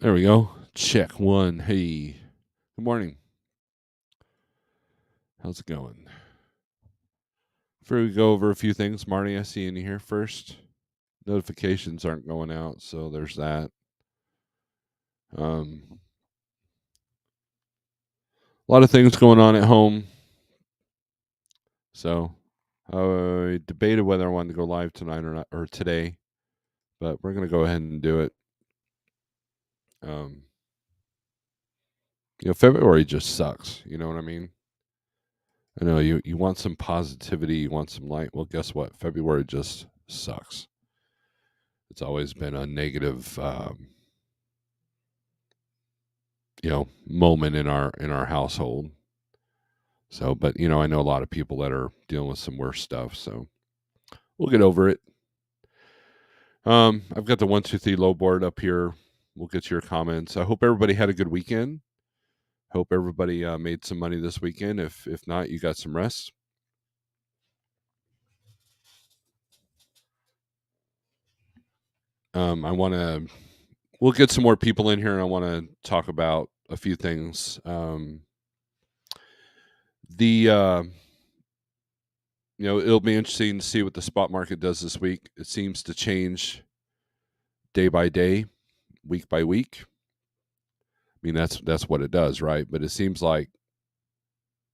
There we go. Check one. Hey, good morning. How's it going? Before we go over a few things, Marty, I see you here first. Notifications aren't going out, so there's that. A lot of things going on at home. So I debated whether I wanted to go live tonight or not, or today, but we're gonna go ahead and do it. February just sucks. You know what I mean? I know you want some positivity, you want some light. Well, guess what? February just sucks. It's always been a negative, moment in our household. So, but I know a lot of people that are dealing with some worse stuff. So we'll get over it. I've got the 123 low board up here. We'll get to your comments. I hope everybody had a good weekend. Hope everybody made some money this weekend. If not, you got some rest. We'll get some more people in here, and I want to talk about a few things. It'll be interesting to see what the spot market does this week. It seems to change day by day, week by week. I mean, that's what it does, right? But it seems like,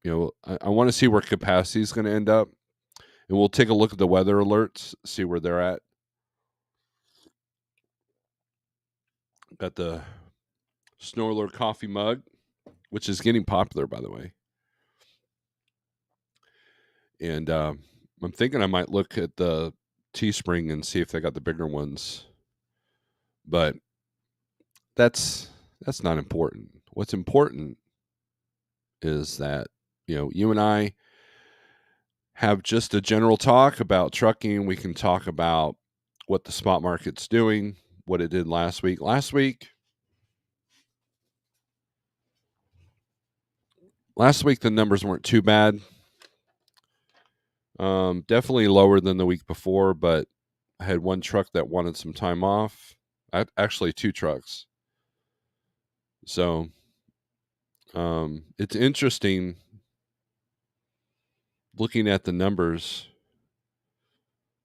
I want to see where capacity is going to end up, and we'll take a look at the weather alerts, see where they're at. Got the Snorelord coffee mug, which is getting popular, by the way. And I'm thinking I might look at the Teespring and see if they got the bigger ones. But that's not important. What's important is that, you and I have just a general talk about trucking. We can talk about what the spot market's doing, what it did last week. Last week, the numbers weren't too bad. Definitely lower than the week before, but I had one truck that wanted some time off. Actually, two trucks. So it's interesting looking at the numbers.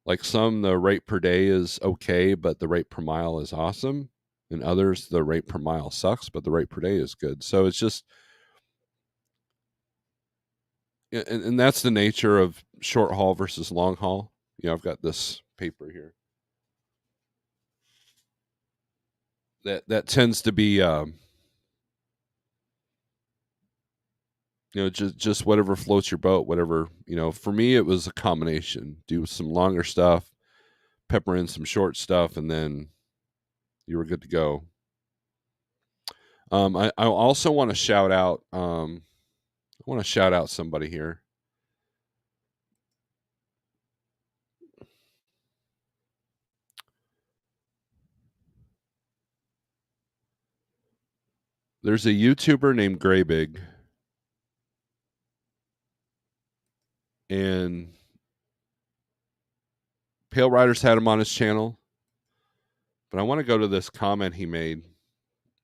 Like some, the rate per day is okay, but the rate per mile is awesome. And others, the rate per mile sucks, but the rate per day is good. So it's just, and that's the nature of short haul versus long haul. I've got this paper here that tends to be, just whatever floats your boat, whatever. For me, it was a combination. Do some longer stuff, pepper in some short stuff, and then you were good to go. I also want to shout out. I want to shout out somebody here. There's a YouTuber named Greybig, and Pale Riders had him on his channel. But I want to go to this comment he made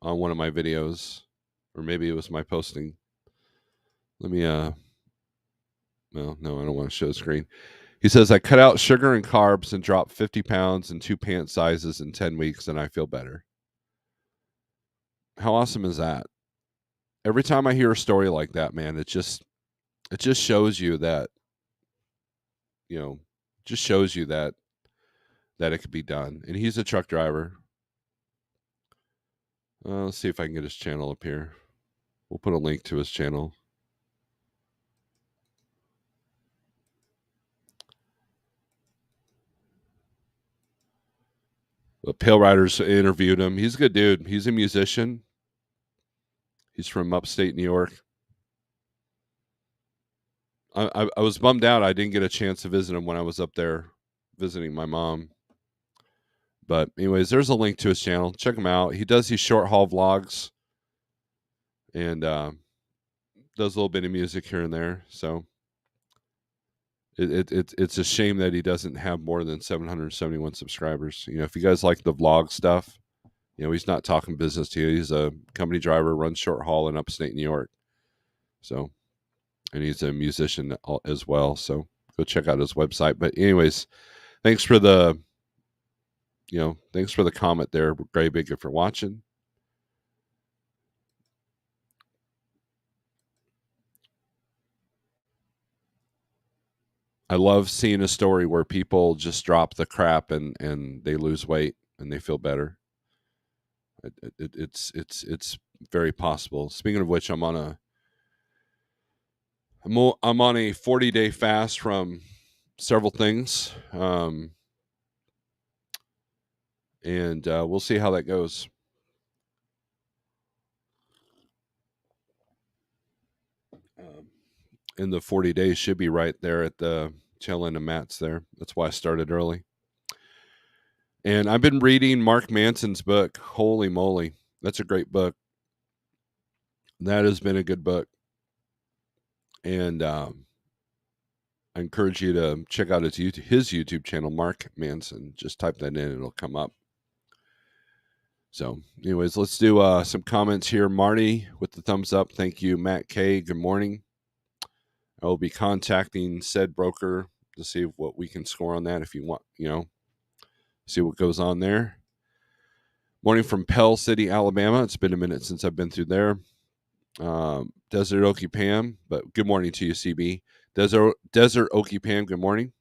on one of my videos, or maybe it was my posting. Let me well, no, I don't want to show the screen. He says, I cut out sugar and carbs and dropped 50 pounds and 2 pant sizes in 10 weeks, and I feel better. How awesome is that? Every time I hear a story like that, man, it just shows you that, just shows you that it could be done. And he's a truck driver. Let's see if I can get his channel up here. We'll put a link to his channel. But Pale Riders interviewed him. He's a good dude. He's a musician. He's from upstate New York. I was bummed out I didn't get a chance to visit him when I was up there visiting my mom. But anyways, there's a link to his channel. Check him out. He does these short haul vlogs and does a little bit of music here and there. So it's a shame that he doesn't have more than 771 subscribers. If you guys like the vlog stuff, he's not talking business to you. He's a company driver, runs short haul in upstate New York. So, and he's a musician as well. So go check out his website. But anyways, thanks for the comment there, Gray Big, if you're watching. I love seeing a story where people just drop the crap and they lose weight and they feel better. It's very possible. Speaking of which, I'm on a 40-day fast from several things, and we'll see how that goes. And the 40 days should be right there at the tail end of Matt's there. That's why I started early. And I've been reading Mark Manson's book. Holy moly, that's a great book. That has been a good book. And I encourage you to check out his YouTube channel, Mark Manson. Just type that in, it'll come up. So, anyways, let's do some comments here. Marty with the thumbs up. Thank you. Matt K, good morning. I will be contacting said broker to see what we can score on that if you want, see what goes on there. Morning from Pell City, Alabama. It's been a minute since I've been through there. Desert Okie Pam, but good morning to you, CB. Desert Okie Pam, good morning.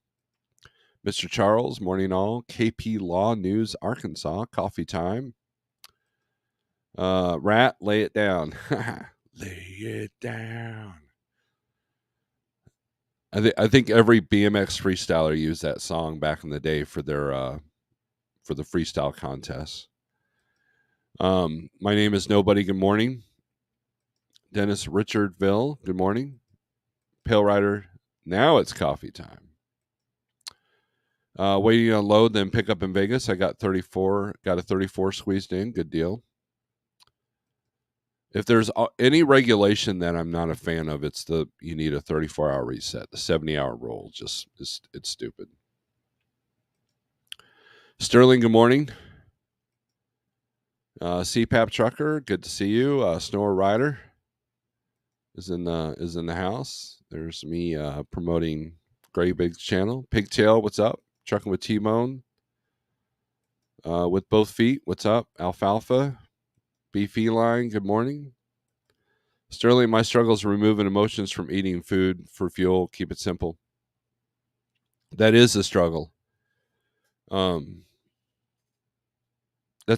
Mr. Charles, morning all. KP Law News, Arkansas, coffee time. Rat, lay it down. Lay it down. I think every BMX freestyler used that song back in the day for their for the freestyle contests. My name is Nobody. Good morning. Dennis Richardville. Good morning. Pale Rider. Now it's coffee time. Waiting to unload, then pick up in Vegas. I got 34. Got a 34 squeezed in. Good deal. If there's any regulation that I'm not a fan of, it's you need a 34-hour reset. The 70-hour rule it's stupid. Sterling, good morning. CPAP Trucker, good to see you. Snore Rider is in the house. There's me promoting Gray Big's channel. Pigtail, what's up? Trucking with T-Bone. With both feet, what's up? Alfalfa. Beefy Line, good morning. Sterling, my struggle is removing emotions from eating food for fuel. Keep it simple. That is a struggle. That's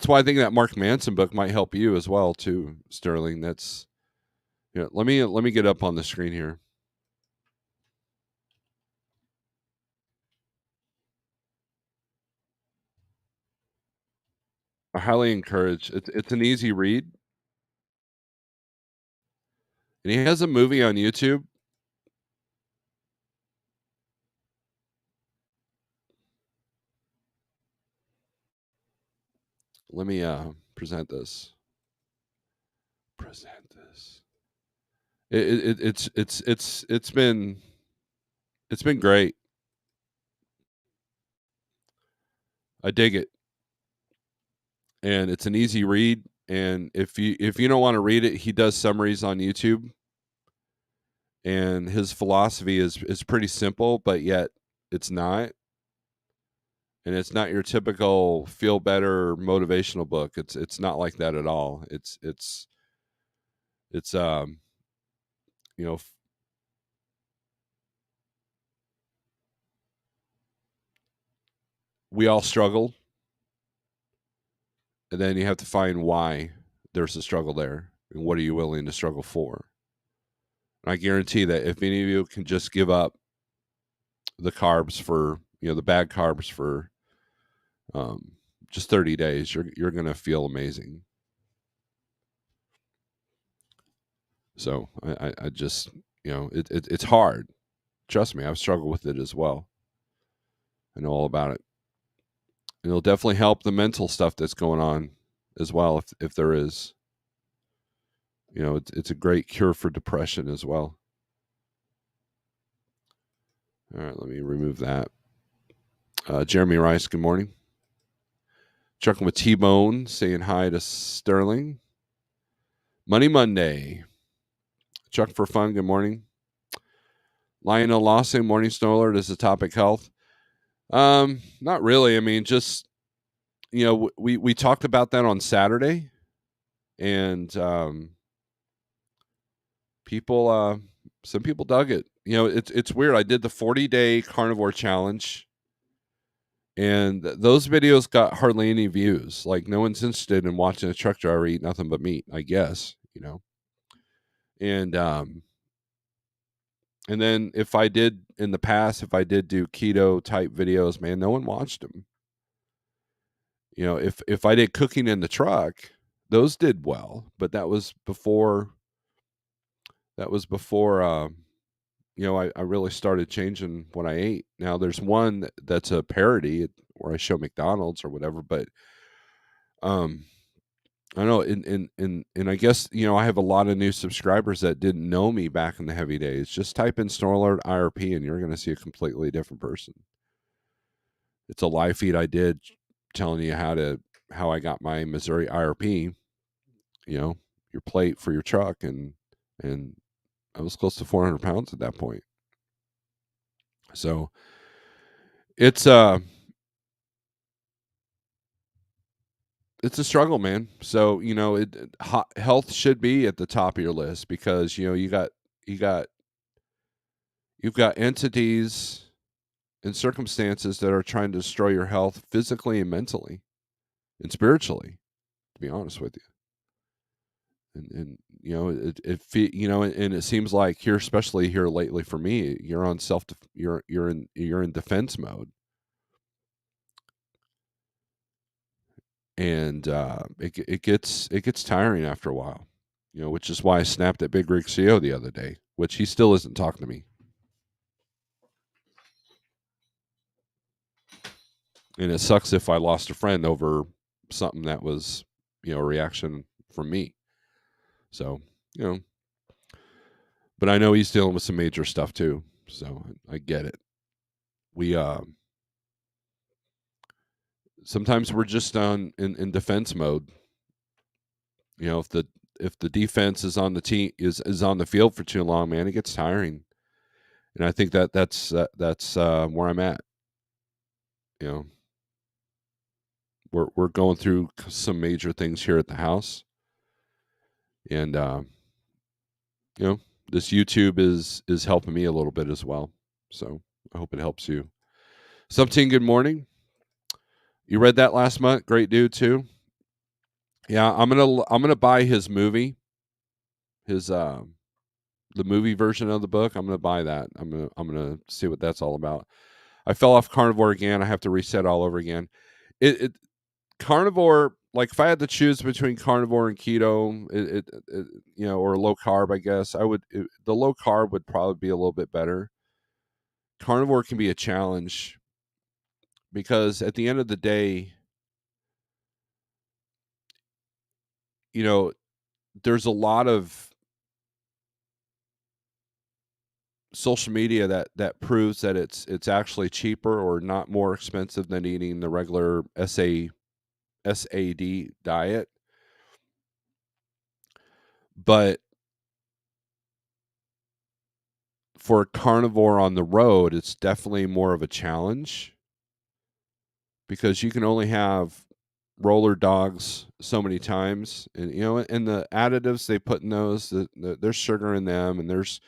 why I think that Mark Manson book might help you as well, too, Sterling. That's let me get up on the screen here. I highly encourage. It's an easy read, and he has a movie on YouTube. Let me present this. It's been great. I dig it, and it's an easy read. And if you don't want to read it, he does summaries on YouTube, and his philosophy is pretty simple, but yet it's not. And it's not your typical feel better motivational book. It's not like that at all. It's we all struggle, and then you have to find why there's a struggle there and what are you willing to struggle for. And I guarantee that if any of you can just give up the carbs for the bad carbs for just 30 days, you're gonna feel amazing. So I just it's hard. Trust me, I've struggled with it as well. I know all about it. And it'll definitely help the mental stuff that's going on as well, if there is. It's a great cure for depression as well. All right, let me remove that. Jeremy Rice, good morning. Trucking with T-Bone saying hi to Sterling. Money Monday. Chuck for fun, good morning. Lionel Lawson, morning Snorelord, is the topic health. Not really. I mean, just, we talked about that on Saturday, and some people dug it. It's weird. I did the 40-day carnivore challenge, and those videos got hardly any views. Like, no one's interested in watching a truck driver eat nothing but meat, I guess, and then if I did do keto type videos, man, no one watched them. If I did cooking in the truck, those did well, but that was before I really started changing what I ate. Now there's one that's a parody where I show McDonald's or whatever, but I don't know, and I guess, I have a lot of new subscribers that didn't know me back in the heavy days. Just type in Snorelord IRP and you're going to see a completely different person. It's a live feed I did telling you how I got my Missouri IRP, your plate for your truck, and I was close to 400 pounds at that point. So it's a struggle, man. So health should be at the top of your list, because you've got entities and circumstances that are trying to destroy your health physically and mentally and spiritually, to be honest with you. And and it seems like here, especially here lately for me, you're on you're in defense mode, and it gets tiring after a while, which is why I snapped at Big Rig CO the other day, which he still isn't talking to me. And it sucks if I lost a friend over something that was, a reaction from me. So, but I know he's dealing with some major stuff too. So I get it. We sometimes we're just in defense mode. If the defense is on the team is on the field for too long, man, it gets tiring. And I think that's where I'm at. We're going through some major things here at the house, and this YouTube is helping me a little bit as well. So I hope it helps you. Subteam, good morning. You read that last month? Great dude too. Yeah, I'm gonna buy his movie, the movie version of the book. I'm gonna buy that. I'm gonna see what that's all about. I fell off carnivore again. I have to reset all over again. It carnivore, like, if I had to choose between carnivore and keto, or low carb, I guess the low carb would probably be a little bit better. Carnivore can be a challenge because at the end of the day, there's a lot of social media that proves that it's actually cheaper or not more expensive than eating the regular SAD diet. But for a carnivore on the road, it's definitely more of a challenge, because you can only have roller dogs so many times, and and the additives they put in those, there's sugar in them, and there's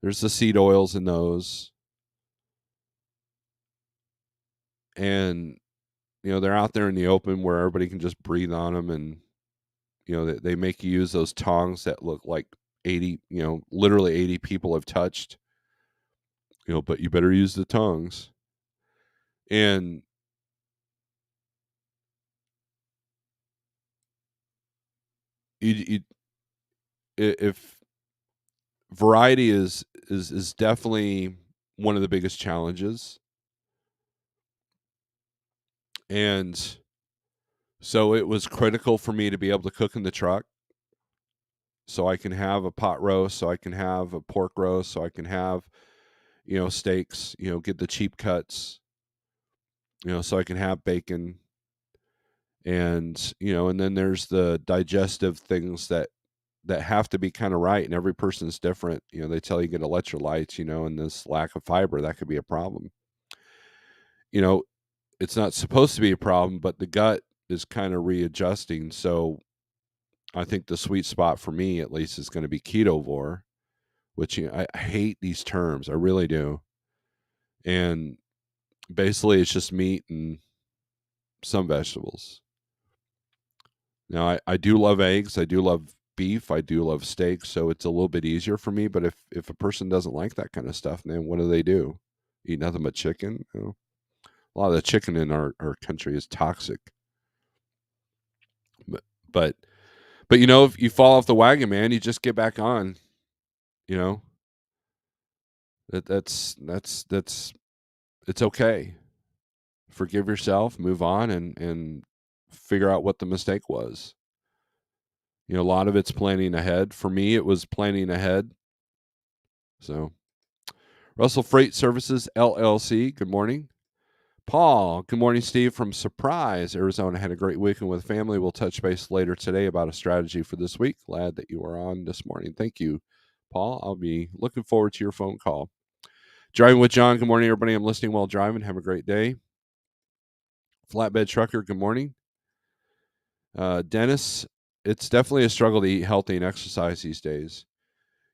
the seed oils in those, and they're out there in the open where everybody can just breathe on them, and they make you use those tongs that look like 80, literally 80 people have touched, but you better use the tongs. And you if variety is definitely one of the biggest challenges. And so it was critical for me to be able to cook in the truck, so I can have a pot roast, so I can have a pork roast, so I can have, steaks, get the cheap cuts, so I can have bacon. And and then there's the digestive things that have to be kind of right, and every person's different. They tell you get electrolytes, and this lack of fiber, that could be a problem. you know it's not supposed to be a problem, but the gut is kind of readjusting. So I think the sweet spot for me, at least, is going to be ketovore, which I hate these terms, I really do. And basically it's just meat and some vegetables. Now, I do love eggs, I do love beef, I do love steak, so it's a little bit easier for me. But if a person doesn't like that kind of stuff, then what do they do? Eat nothing but chicken? A lot of the chicken in our country is toxic. But but if you fall off the wagon, man, you just get back on. You know that's it's okay. Forgive yourself, move on, and figure out what the mistake was. A lot of it's planning ahead. For me, it was planning ahead. So, Russell Freight Services LLC, good morning. Paul, good morning, Steve from Surprise, Arizona. Had a great weekend with family. We'll touch base later today about a strategy for this week. Glad that you are on this morning. Thank you, Paul. I'll be looking forward to your phone call. Driving with John, good morning, everybody. I'm listening while driving. Have a great day. Flatbed Trucker, good morning. Dennis, it's definitely a struggle to eat healthy and exercise these days.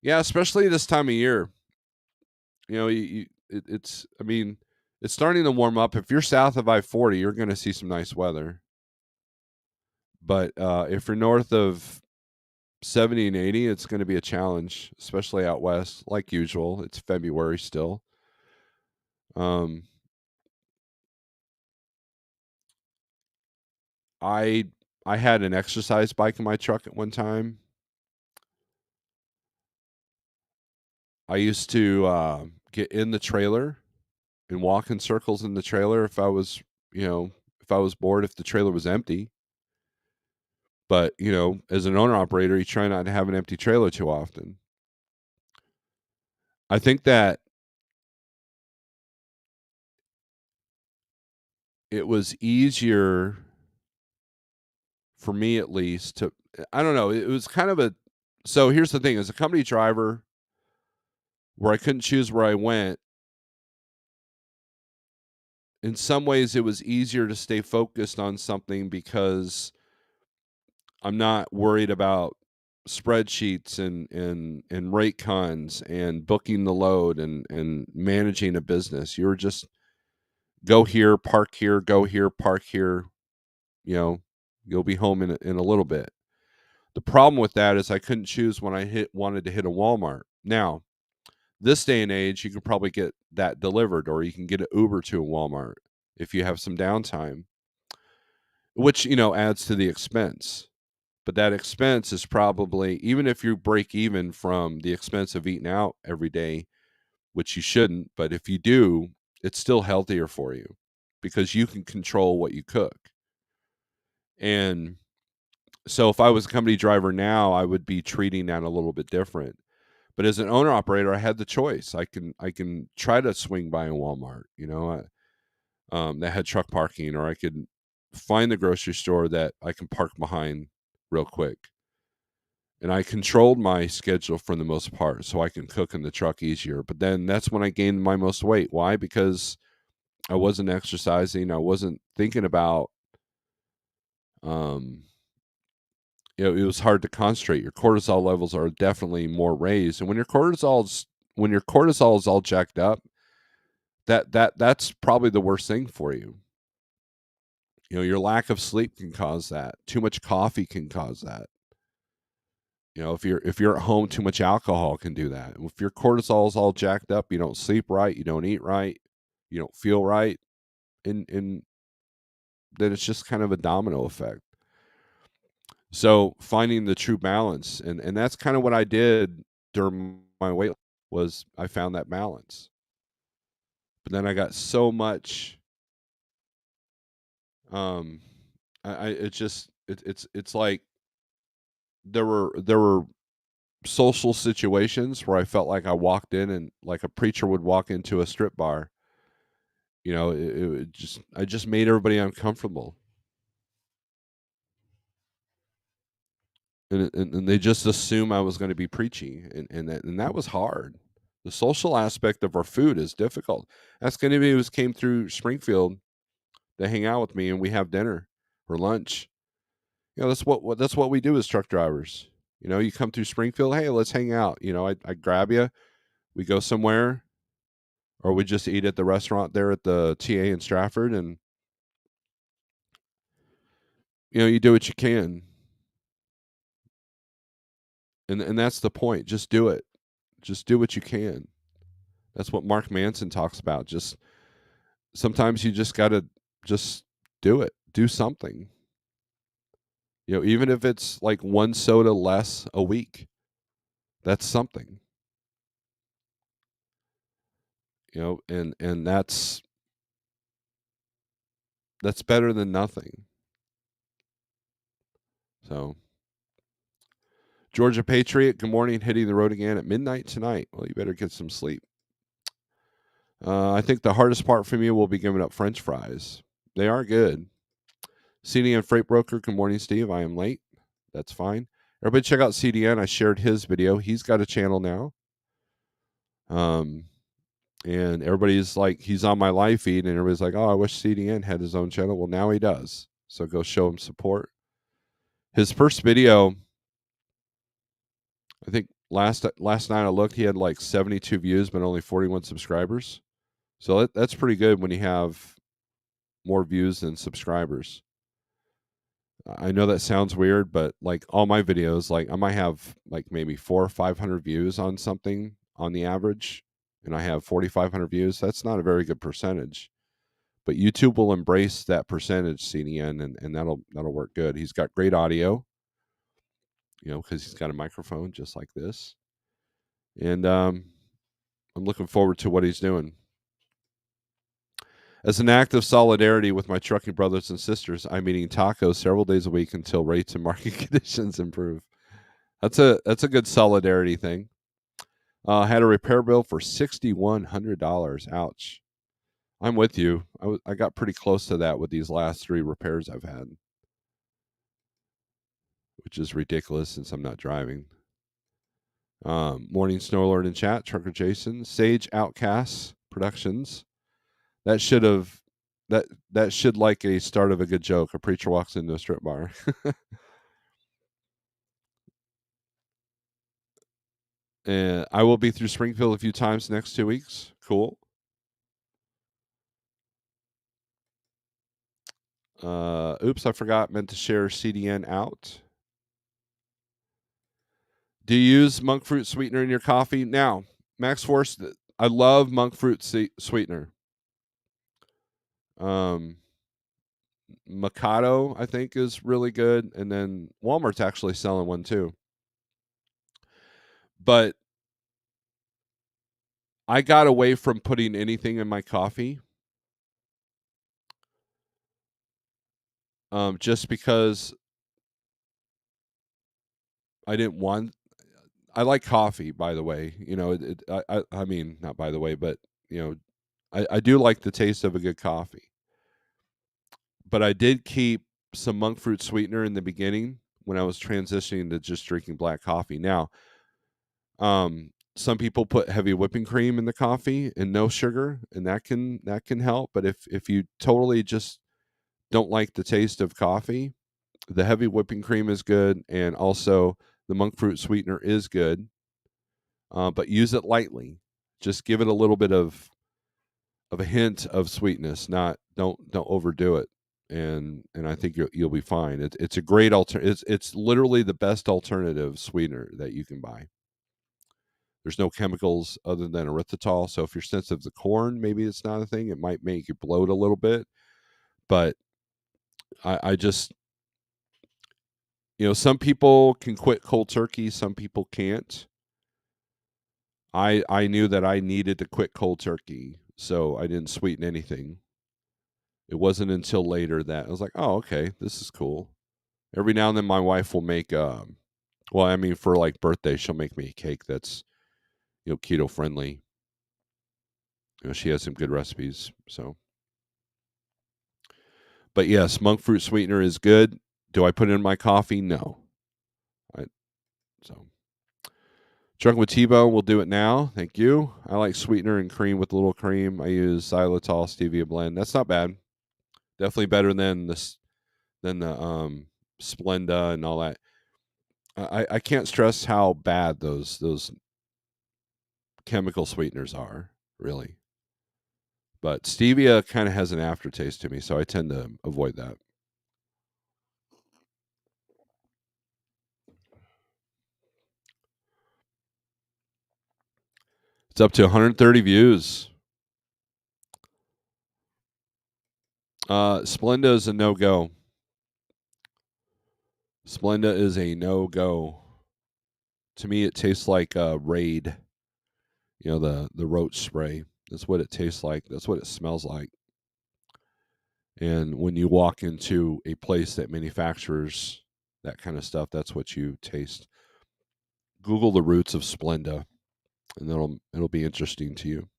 Yeah, especially this time of year. I mean, it's starting to warm up. If you're south of I-40, you're going to see some nice weather. But if you're north of 70 and 80, it's going to be a challenge, especially out west. Like usual, it's February still. Um, I I had an exercise bike in my truck at one time. I used to get in the trailer and walk in circles in the trailer if I was bored, if the trailer was empty. But, as an owner operator, you try not to have an empty trailer too often. I think that it was easier for me, at least, to I don't know, it was kind of a so here's the thing, as a company driver where I couldn't choose where I went, in some ways it was easier to stay focused on something because I'm not worried about spreadsheets and rate cons and booking the load and managing a business. You're just go here, park here, go here, park here. You know, you'll be home in a little bit. The problem with that is I couldn't choose when I wanted to hit a Walmart. Now, this day and age, you can probably get that delivered, or you can get an Uber to a Walmart if you have some downtime, which adds to the expense. But that expense is probably, even if you break even from the expense of eating out every day, which you shouldn't, but if you do, it's still healthier for you because you can control what you cook. And so if I was a company driver now, I would be treating that a little bit different. But as an owner operator, I had the choice. I can try to swing by a Walmart, that had truck parking, or I could find the grocery store that I can park behind real quick. And I controlled my schedule for the most part so I can cook in the truck easier. But then that's when I gained my most weight. Why? Because I wasn't exercising. I wasn't thinking about um it was hard to concentrate. Your cortisol levels are definitely more raised. And when your cortisol is all jacked up, that's probably the worst thing for you. Your lack of sleep can cause that. Too much coffee can cause that. If you're at home, too much alcohol can do that. If your cortisol is all jacked up, you don't sleep right, you don't eat right, you don't feel right, and then it's just kind of a domino effect. So finding the true balance, and that's kind of what I did during my weight was I found that balance. But then I got so much um I it's just it's like there were social situations where I felt like I walked in and like a preacher would walk into a strip bar. It just I just made everybody uncomfortable. and they just assume I was going to be preachy, and that was hard. The social aspect of our food is difficult. Ask anybody who came through Springfield to hang out with me, and we have dinner or lunch. That's what we do as truck drivers. You come through Springfield, hey, let's hang out. I grab you, we go somewhere, or we just eat at the restaurant there at the TA in Stratford, and you do what you can, and that's the point. Just do it. Just do what you can. That's what Mark Manson talks about. Just sometimes you just gotta just do it. Do something. Even if it's like one soda less a week, that's something. And that's better than nothing. So, Georgia Patriot, good morning. Hitting the road again at midnight tonight. Well, you better get some sleep. I think the hardest part for me will be giving up French fries. They are good. CDN Freight Broker, good morning, Steve. I am late. That's fine. Everybody check out CDN. I shared his video. He's got a channel now. And everybody's like, he's on my live feed, and everybody's like, oh, I wish CDN had his own channel. Well, now he does. So go show him support. His first video, I think last night I looked, he had like 72 views, but only 41 subscribers. So that's pretty good when you have more views than subscribers. I know that sounds weird, but like all my videos, like I might have like maybe 400 or 500 views on something on the average, and I have 4,500 views. That's not a very good percentage, but YouTube will embrace that percentage, CDN, and that'll work good. He's got great audio, because he's got a microphone just like this, and I'm looking forward to what he's doing. As an act of solidarity with my trucking brothers and sisters, I'm eating tacos several days a week until rates and market conditions improve. That's a good solidarity thing. Had a repair bill for $6,100. Ouch. I'm with you. I got pretty close to that with these last 3 repairs I've had, which is ridiculous since I'm not driving. Morning Snorelord in chat. Trucker Jason. Sage Outcasts Productions. That should like a start of a good joke. A preacher walks into a strip bar. And I will be through Springfield a few times next 2 weeks. Cool. Oops, I forgot. Meant to share CDN out. Do you use monk fruit sweetener in your coffee? Now, Max Force, I love monk fruit sweetener. Mikado, I think, is really good. And then Walmart's actually selling one too. But I got away from putting anything in my coffee. Just because I didn't want. I like coffee, by the way. I mean, not by the way, but I do like the taste of a good coffee. But I did keep some monk fruit sweetener in the beginning when I was transitioning to just drinking black coffee. Now, some people put heavy whipping cream in the coffee and no sugar, and that can help. But if you totally just don't like the taste of coffee, the heavy whipping cream is good, and also the monk fruit sweetener is good. But use it lightly. Just give it a little bit of a hint of sweetness. Don't overdo it. And I think you'll be fine. It's a great alternative. It's literally the best alternative sweetener that you can buy. There's no chemicals other than erythritol. So if you're sensitive to corn, maybe it's not a thing. It might make you bloat a little bit. But I just, some people can quit cold turkey. Some people can't. I knew that I needed to quit cold turkey, so I didn't sweeten anything. It wasn't until later that I was like, oh, okay, this is cool. Every now and then my wife will make, for like birthday, she'll make me a cake that's, keto friendly. She has some good recipes. So, but yes, monk fruit sweetener is good. Do I put it in my coffee? No. So, Drunk with T-Bone, we'll do it now. Thank you. I like sweetener and cream with a little cream. I use xylitol stevia blend. That's not bad. Definitely better than the Splenda and all that. I can't stress how bad those chemical sweeteners are, really. But stevia kind of has an aftertaste to me, so I tend to avoid that. It's up to 130 views. Splenda is a no-go. Splenda is a no-go. To me, it tastes like Raid. You know, the roach spray. That's what it tastes like. That's what it smells like. And when you walk into a place that manufactures that kind of stuff, that's what you taste. Google the roots of Splenda, and it'll be interesting to you.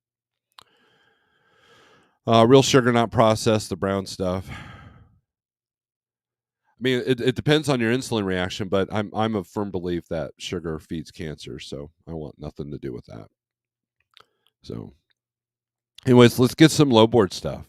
Real sugar, not processed, the brown stuff. I mean, it depends on your insulin reaction, but I'm a firm belief that sugar feeds cancer, so I want nothing to do with that. So, anyways, let's get some low board stuff.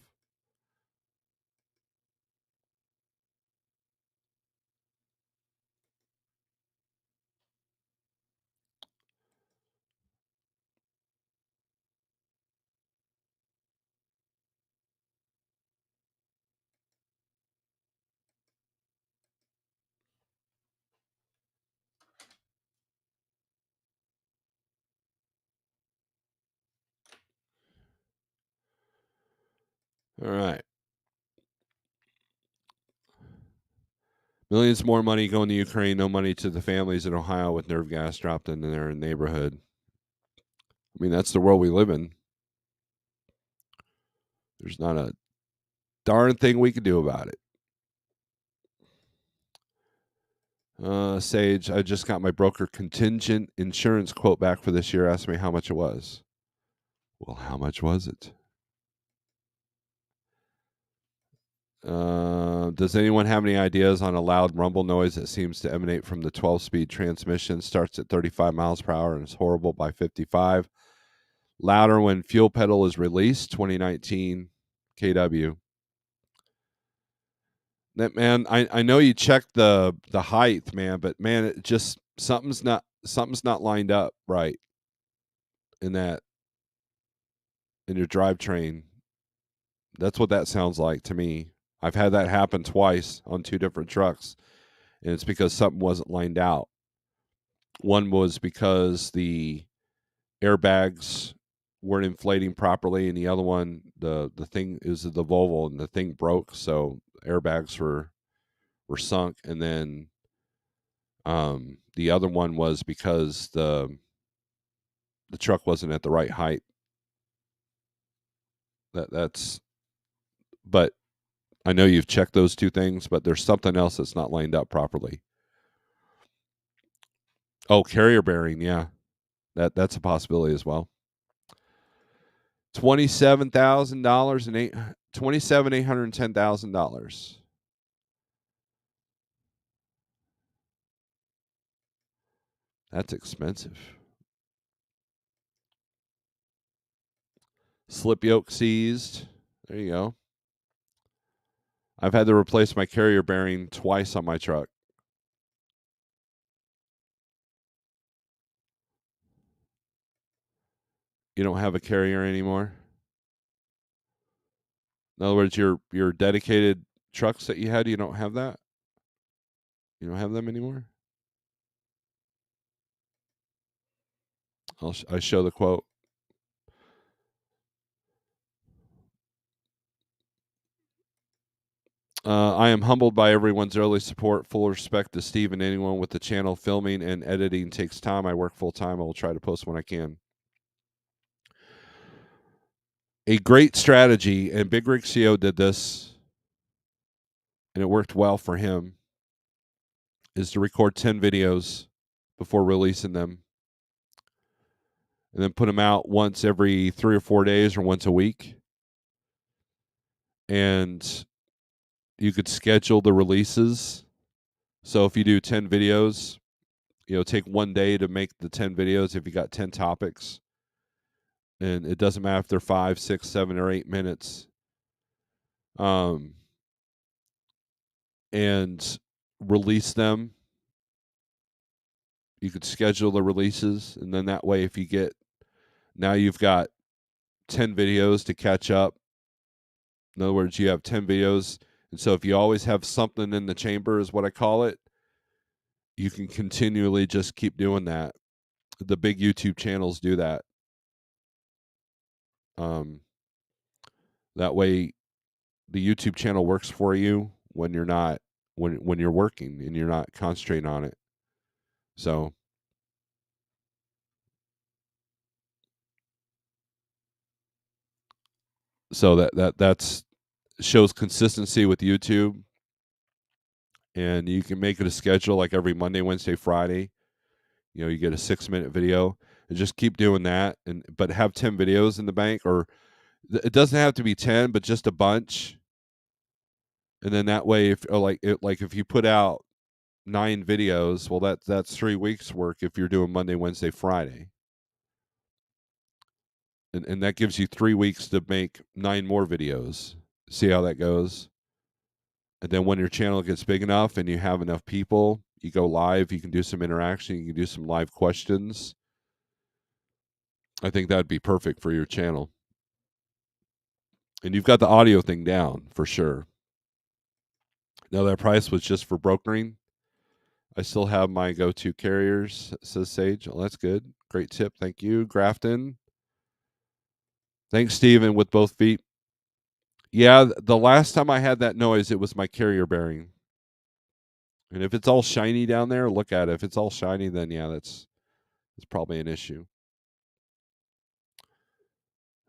All right. Millions more money going to Ukraine, no money to the families in Ohio with nerve gas dropped into their neighborhood. I mean, that's the world we live in. There's not a darn thing we can do about it. Sage, I just got my broker contingent insurance quote back for this year. Asked me how much it was. Well, how much was it? Does anyone have any ideas on a loud rumble noise that seems to emanate from the 12-speed transmission? Starts at 35 miles per hour and is horrible by 55. Louder when fuel pedal is released. 2019 KW. That man, I know you checked the height, man, but man, it just something's not lined up right in your drivetrain. That's what that sounds like to me. I've had that happen twice on two different trucks, and it's because something wasn't lined out. One was because the airbags weren't inflating properly, and the other one, the thing is the Volvo, and the thing broke, so airbags were sunk, and then the other one was because the truck wasn't at the right height. That's but I know you've checked those two things, but there's something else that's not lined up properly. Oh, carrier bearing, yeah. That's a possibility as well. $27,000 and $810,000. That's expensive. Slip yoke seized. There you go. I've had to replace my carrier bearing twice on my truck. You don't have a carrier anymore? In other words, your dedicated trucks that you had, you don't have that? You don't have them anymore? I show the quote. I am humbled by everyone's early support. Full respect to Steve and anyone with the channel. Filming and editing takes time. I work full time. I will try to post when I can. A great strategy, and Big Rig CO did this, and it worked well for him, is to record 10 videos before releasing them, and then put them out once every 3 or 4 days or once a week. And you could schedule the releases. So if you do 10 videos, take one day to make the 10 videos if you got 10 topics. And it doesn't matter if they're 5, 6, 7, or 8 minutes. And release them. You could schedule the releases, and then that way, if you get, now you've got 10 videos to catch up. In other words, you have 10 videos. And so if you always have something in the chamber, is what I call it, you can continually just keep doing that. The big YouTube channels do that. That way, the YouTube channel works for you when you're not when you're working and you're not concentrating on it. So that's shows consistency with YouTube, and you can make it a schedule like every Monday, Wednesday, Friday. You get a 6-minute video and just keep doing that, but have 10 videos in the bank, or it doesn't have to be 10, but just a bunch. And then that way, if you put out 9 videos, well, that's 3 weeks work if you're doing Monday, Wednesday, Friday. And that gives you 3 weeks to make 9 more videos. See how that goes? And then when your channel gets big enough and you have enough people, you go live, you can do some interaction, you can do some live questions. I think that'd be perfect for your channel. And you've got the audio thing down for sure. Now, that price was just for brokering. I still have my go-to carriers, says Sage. Well, that's good. Great tip. Thank you. Grafton. Thanks, Steven, with both feet. Yeah, the last time I had that noise, it was my carrier bearing. And if it's all shiny down there, look at it. If it's all shiny, then yeah, that's probably an issue.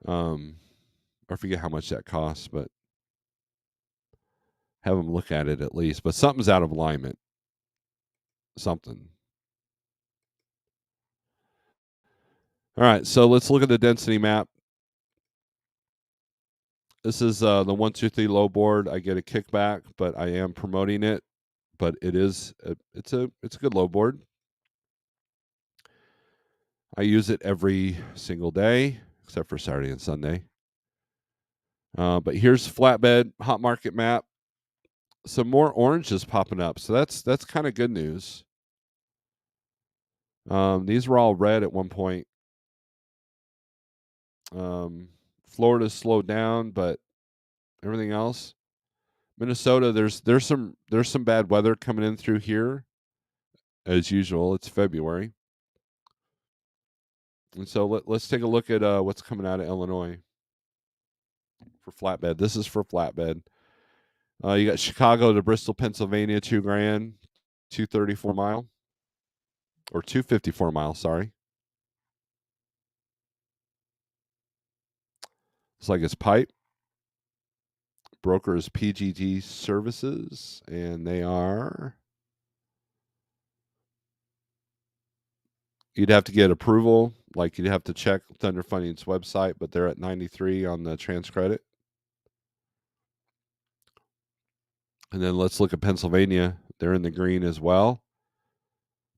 I forget how much that costs, but have them look at it at least. But something's out of alignment. Something. All right, so let's look at the density map. This is the 123 low board. I get a kickback, but I am promoting it. But it's a good low board. I use it every single day, except for Saturday and Sunday. But here's flatbed hot market map. Some more oranges popping up, so that's kind of good news. These were all red at one point. Florida's slowed down, but everything else, Minnesota, there's some bad weather coming in through here, as usual. It's February, and so let's take a look at what's coming out of Illinois for flatbed. This is for flatbed. You got Chicago to Bristol, Pennsylvania, $2,000, 234 mile, or 254 mile. Sorry, it's like it's pipe. Broker is PGT Services, and they are. You'd have to get approval, like you'd have to check Thunder Funding's website, but they're at 93 on the TransCredit. And then let's look at Pennsylvania. They're in the green as well.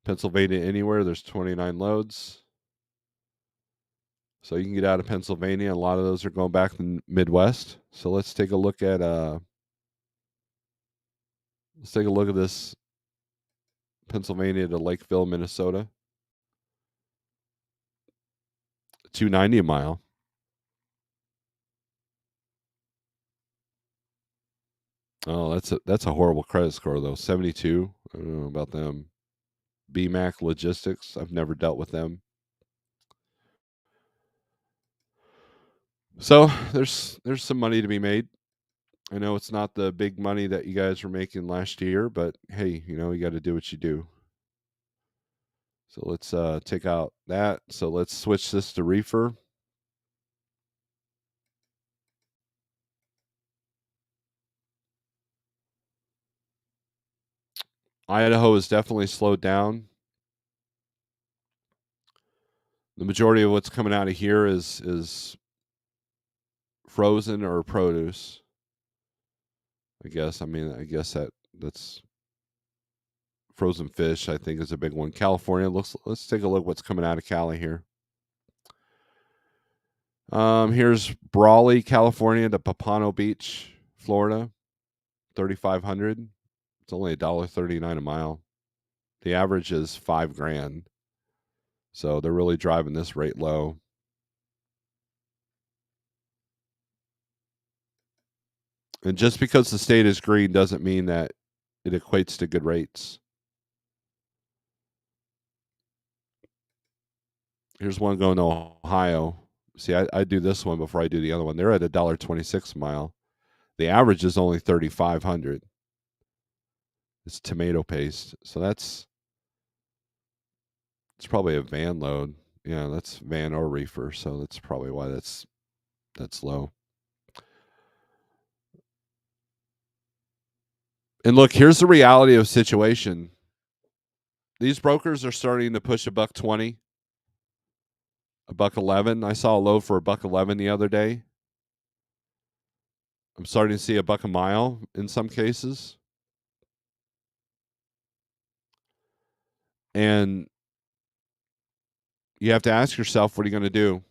Pennsylvania Anywhere, there's 29 loads. So you can get out of Pennsylvania. A lot of those are going back to the Midwest. So let's take a look at this Pennsylvania to Lakeville, Minnesota. 290 a mile. Oh, that's a horrible credit score though. 72. I don't know about them. BMAC Logistics. I've never dealt with them. So there's some money to be made. I know it's not the big money that you guys were making last year, but hey, you got to do what you do. So let's take out that. So let's switch this to reefer. Idaho is definitely slowed down. The majority of what's coming out of here is frozen or produce. I guess. I guess that's Frozen fish, I think, is a big one. California let's take a look what's coming out of Cali here. Here's Brawley, California to Papano Beach, Florida, 3,500. It's only $1.39 a mile. The average is $5,000. So they're really driving this rate low. And just because the state is green doesn't mean that it equates to good rates. Here's one going to Ohio. See, I do this one before I do the other one. They're at $1.26 a mile. The average is only 3,500. It's tomato paste, so it's probably a van load. Yeah, that's van or reefer, so that's probably why that's low. And look, here's the reality of the situation. These brokers are starting to push $1.20, $1.11. I saw a low for $1.11 the other day. I'm starting to see $1 a mile in some cases. And you have to ask yourself, what are you going to do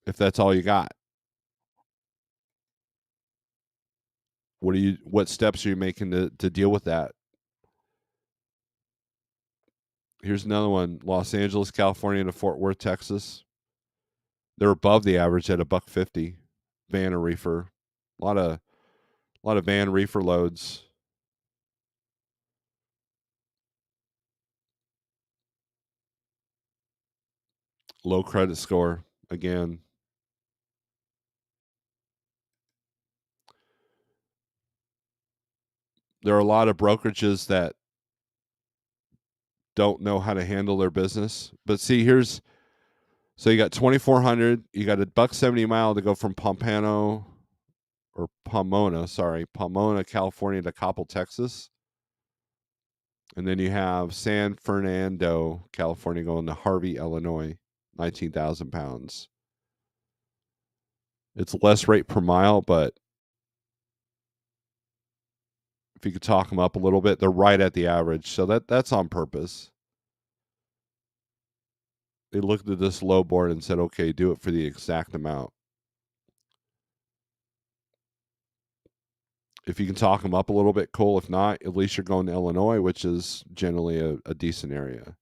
if that's all you got? What steps are you making to deal with that? Here's another one. Los Angeles, California to Fort Worth, Texas. They're above the average at $1.50. Van or reefer. A lot of van reefer loads. Low credit score again. There are a lot of brokerages that don't know how to handle their business. But see, so you got 2,400. You got $1.70 a mile to go from Pomona, California to Coppell, Texas. And then you have San Fernando, California going to Harvey, Illinois, 19,000 pounds. It's less rate per mile, but if you could talk them up a little bit, they're right at the average. So that's on purpose. They looked at this low board and said, okay, do it for the exact amount. If you can talk them up a little bit, cool. If not, at least you're going to Illinois, which is generally a decent area.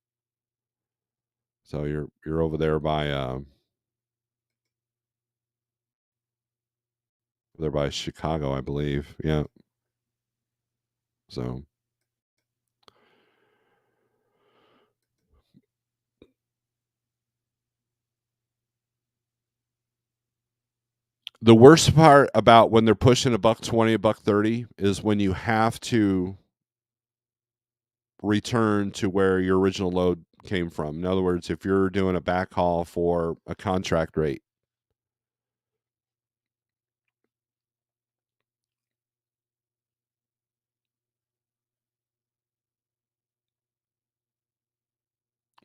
So you're over there by Chicago, I believe. Yeah. So the worst part about when they're pushing $1.20, $1.30 is when you have to return to where your original load came from. In other words, if you're doing a backhaul for a contract rate.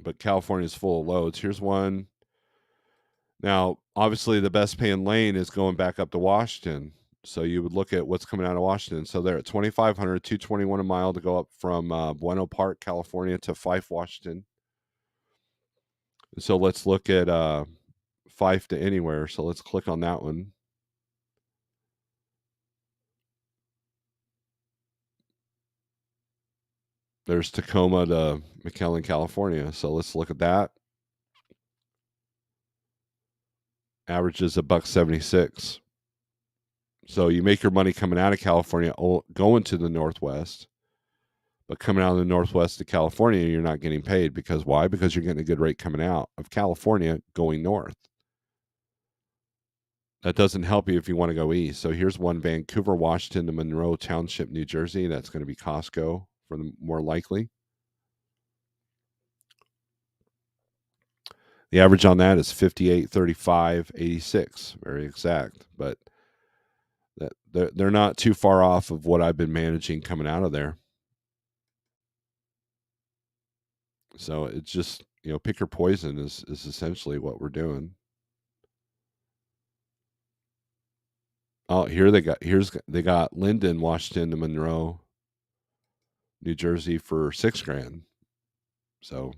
But California's full of loads. Here's one. Now, obviously, the best paying lane is going back up to Washington. So you would look at what's coming out of Washington. So they're at 2,500, 221 a mile to go up from Bueno Park, California to Fife, Washington. So let's look at Fife to anywhere. So let's click on that one. There's Tacoma to McAllen, California. So let's look at that. Averages $1.76. So you make your money coming out of California, going to the Northwest, but coming out of the Northwest to California, you're not getting paid. Because why? Because you're getting a good rate coming out of California going north. That doesn't help you if you want to go east. So here's one: Vancouver, Washington to Monroe Township, New Jersey. That's going to be Costco for the more likely. The average on that is 58.35.86, very exact. But they're not too far off of what I've been managing coming out of there. So it's just, pick your poison is essentially what we're doing. Oh, they got Linden, Washington to Monroe, New Jersey for $6,000. So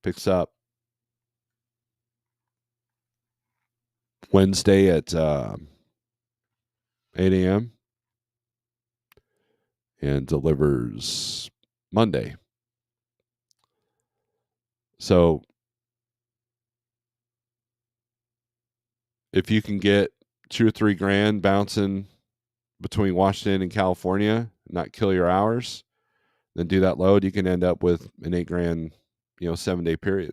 picks up Wednesday at 8 a.m. and delivers Monday. So if you can get $2 or $3,000 bouncing between Washington and California, not kill your hours, then do that load, you can end up with an $8,000, 7-day period.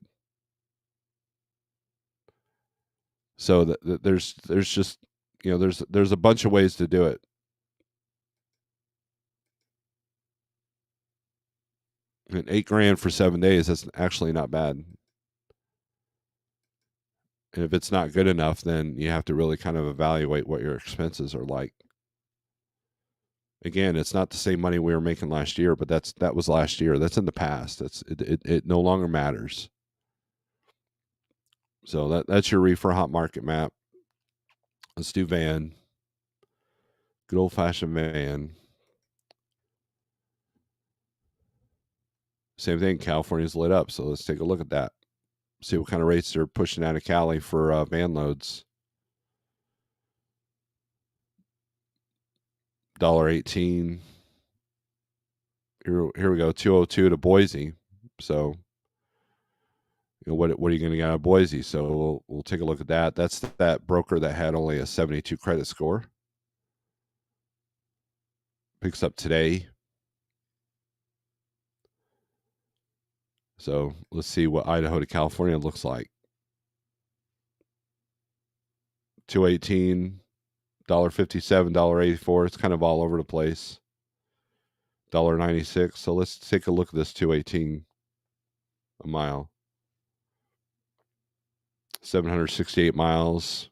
So there's just, there's a bunch of ways to do it. And $8,000 for 7 days, that's actually not bad. And if it's not good enough, then you have to really kind of evaluate what your expenses are like. Again, it's not the same money we were making last year, but that was last year. That's in the past. It no longer matters. So that's your reefer hot market map. Let's do van. Good old fashioned van. Same thing. California's lit up, so let's take a look at that. See what kind of rates they're pushing out of Cali for van loads. $1.18. Here we go. 202 to Boise. So, what are you going to get out of Boise? So we'll take a look at that. That's that broker that had only a 72 credit score. Picks up today. So let's see what Idaho to California looks like. 218, $1.57, $1.84. It's kind of all over the place. $1.96. So let's take a look at this 218 a mile. 768 miles.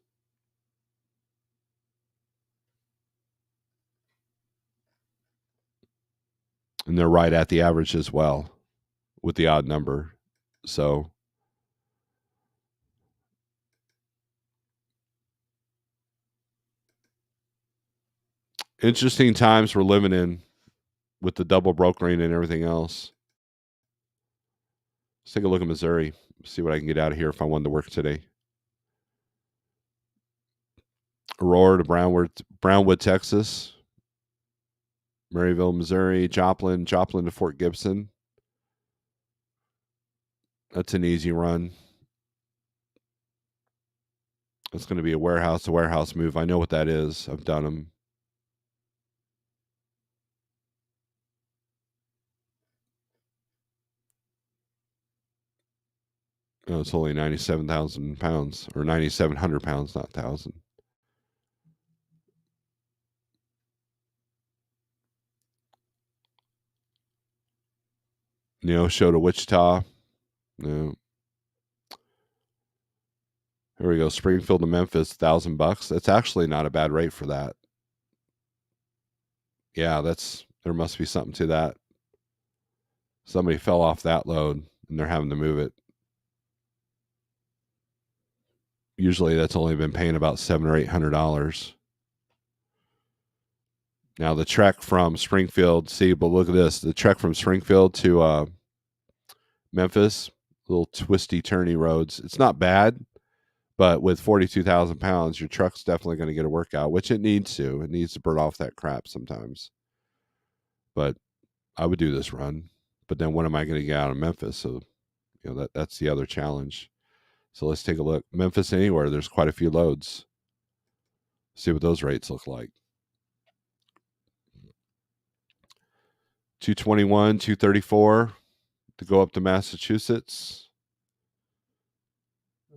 And they're right at the average as well with the odd number. So interesting times we're living in with the double brokering and everything else. Let's take a look at Missouri. See what I can get out of here if I wanted to work today. Aurora to Brownwood, Texas. Maryville, Missouri. Joplin to Fort Gibson. That's an easy run. It's going to be a warehouse to warehouse move. I know what that is. I've done them. No, it's only 97,000 pounds or 9,700 pounds, not 1,000. Neosho to Wichita. No. Here we go. Springfield to Memphis, $1,000. That's actually not a bad rate for that. Yeah, there must be something to that. Somebody fell off that load and they're having to move it. Usually that's only been paying about $700 or $800. Now the trek from Springfield, but look at this. The trek from Springfield to Memphis, little twisty, turny roads. It's not bad, but with 42,000 pounds, your truck's definitely going to get a workout, which it needs to. It needs to burn off that crap sometimes. But I would do this run. But then when am I going to get out of Memphis? So, that's the other challenge. So let's take a look. Memphis anywhere, there's quite a few loads. See what those rates look like. 221, 234 to go up to Massachusetts.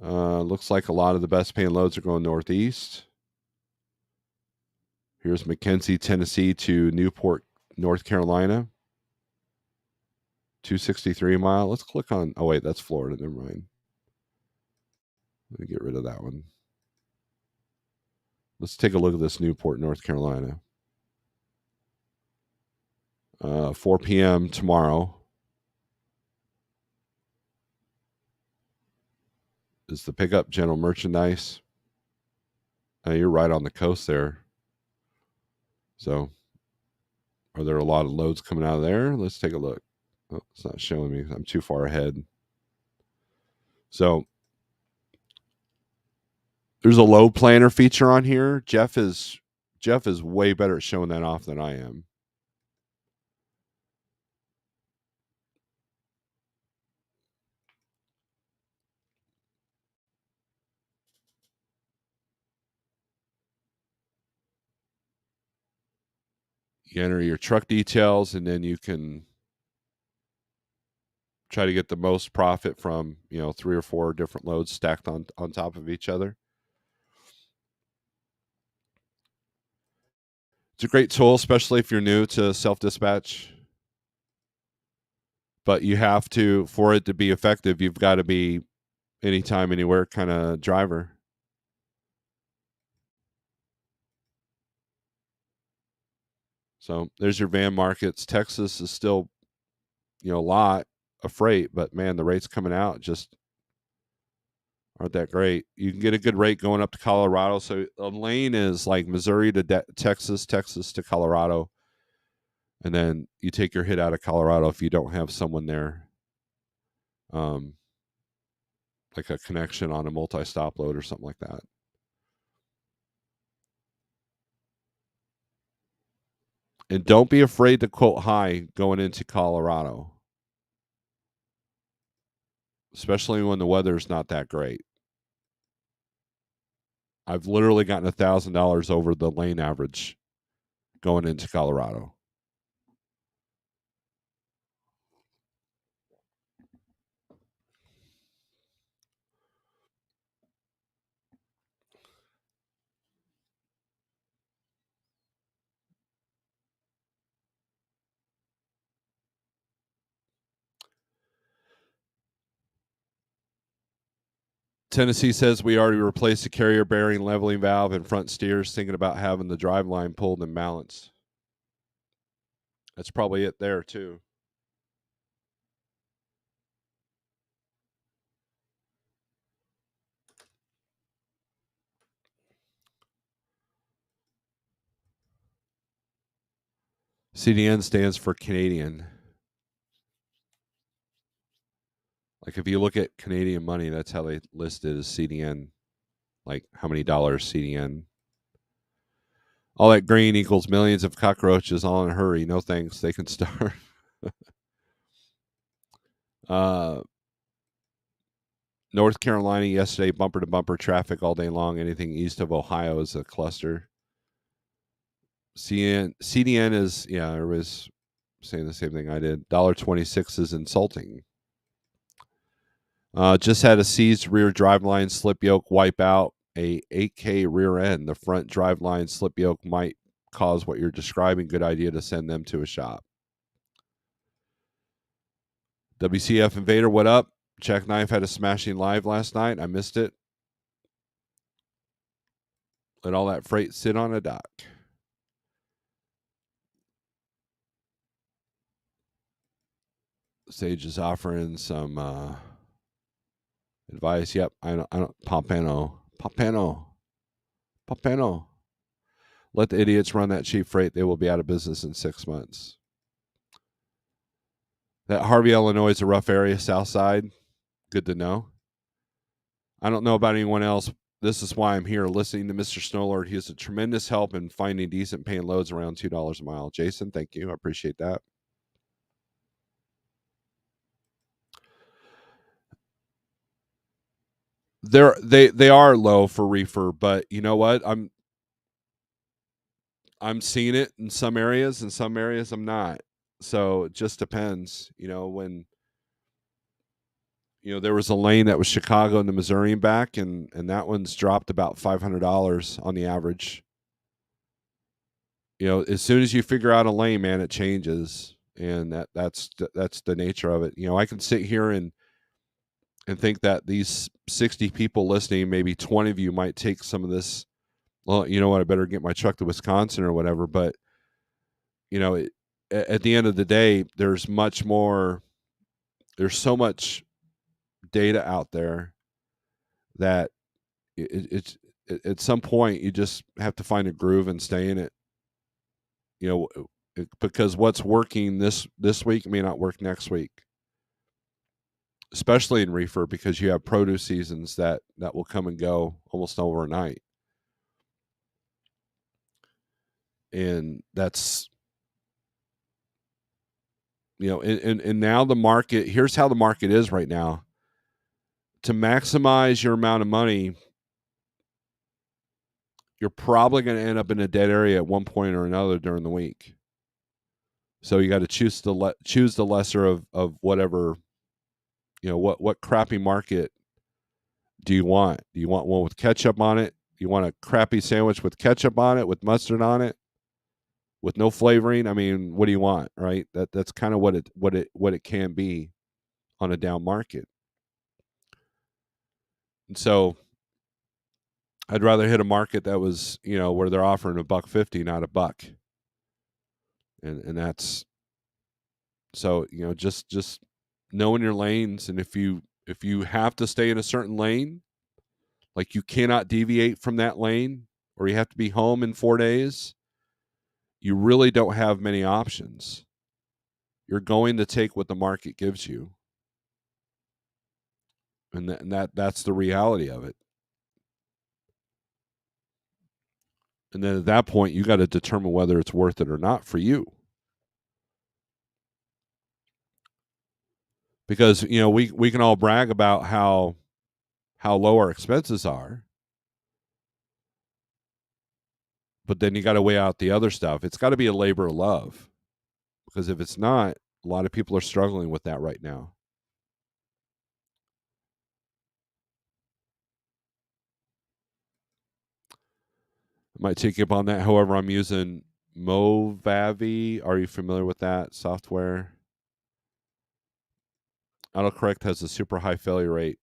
Looks like a lot of the best paying loads are going northeast. Here's McKenzie, Tennessee to Newport, North Carolina. 263 a mile. Let's click on, oh wait, that's Florida. Never mind. Let me get rid of that one. Let's take a look at this Newport, North Carolina. 4 p.m. tomorrow is the pickup, general merchandise. You're right on the coast there. So Are there a lot of loads coming out of there? Let's take a look. Oh, it's not showing me. I'm too far ahead. So there's a load planner feature on here. Jeff is way better at showing that off than I am. You enter your truck details, and then you can try to get the most profit from 3 or 4 different loads stacked on top of each other. It's a great tool, especially if you're new to self-dispatch. But you have to, for it to be effective, you've got to be anytime, anywhere kind of driver. So there's your van markets. Texas is still, a lot of freight, but man, the rates coming out just aren't that great. You can get a good rate going up to Colorado. So a lane is like Missouri to Texas, Texas to Colorado. And then you take your hit out of Colorado if you don't have someone there, like a connection on a multi-stop load or something like that. And don't be afraid to quote high going into Colorado, especially when the weather's not that great. I've literally gotten $1,000 over the lane average going into Colorado. Tennessee says we already replaced the carrier bearing, leveling valve, and front steers, thinking about having the drive line pulled and balanced. That's probably it there, too. CDN stands for Canadian. Like if you look at Canadian money, that's how they list it as CDN. Like how many dollars CDN. All that green equals millions of cockroaches all in a hurry. No thanks. They can starve. North Carolina yesterday, bumper to bumper traffic all day long. Anything east of Ohio is a cluster. CDN is, yeah, everybody's saying the same thing I did. $1.26 is insulting. Just had a seized rear driveline slip yoke wipe out a 8K rear end. The front driveline slip yoke might cause what you're describing. Good idea to send them to a shop. WCF Invader, what up? Jackknife had a smashing live last night. I missed it. Let all that freight sit on a dock. Sage is offering some advice. Yep, I don't. Pompano. Let the idiots run that cheap freight. They will be out of business in 6 months. That Harvey, Illinois is a rough area, south side. Good to know. I don't know about anyone else. This is why I'm here listening to Mr. Snorelord. He is a tremendous help in finding decent paying loads around $2 a mile. Jason, thank you. I appreciate that. They are low for reefer, but you know what? I'm seeing it in some areas, in some areas I'm not. So it just depends. When there was a lane that was Chicago into Missouri and back, and that one's dropped about $500 on the average. As soon as you figure out a lane, man, it changes, and that's the nature of it. I can sit here and think that these 60 people listening, maybe 20 of you might take some of this. Well, you know what? I better get my truck to Wisconsin or whatever. But at the end of the day, there's so much data out there that it's at some point you just have to find a groove and stay in it. because what's working this week may not work next week, especially in reefer, because you have produce seasons that will come and go almost overnight. And that's, and now the market, here's how the market is right now. To maximize your amount of money, you're probably going to end up in a dead area at one point or another during the week. So you got to choose the lesser of whatever, what crappy market do you want? Do you want one with ketchup on it? Do you want a crappy sandwich with ketchup on it, with mustard on it, with no flavoring? I mean, what do you want, right? That's kind of what it can be on a down market. And so I'd rather hit a market that was, where they're offering $1.50, not $1. And that's, so, just knowing your lanes. And if you have to stay in a certain lane, like you cannot deviate from that lane, or you have to be home in 4 days, you really don't have many options. You're going to take what the market gives you. And that's the reality of it. And then at that point, you got to determine whether it's worth it or not for you. Because, we can all brag about how low our expenses are, but then you got to weigh out the other stuff. It's got to be a labor of love, because if it's not, a lot of people are struggling with that right now. I might take you up on that. However, I'm using Movavi. Are you familiar with that software? Autocorrect has a super high failure rate.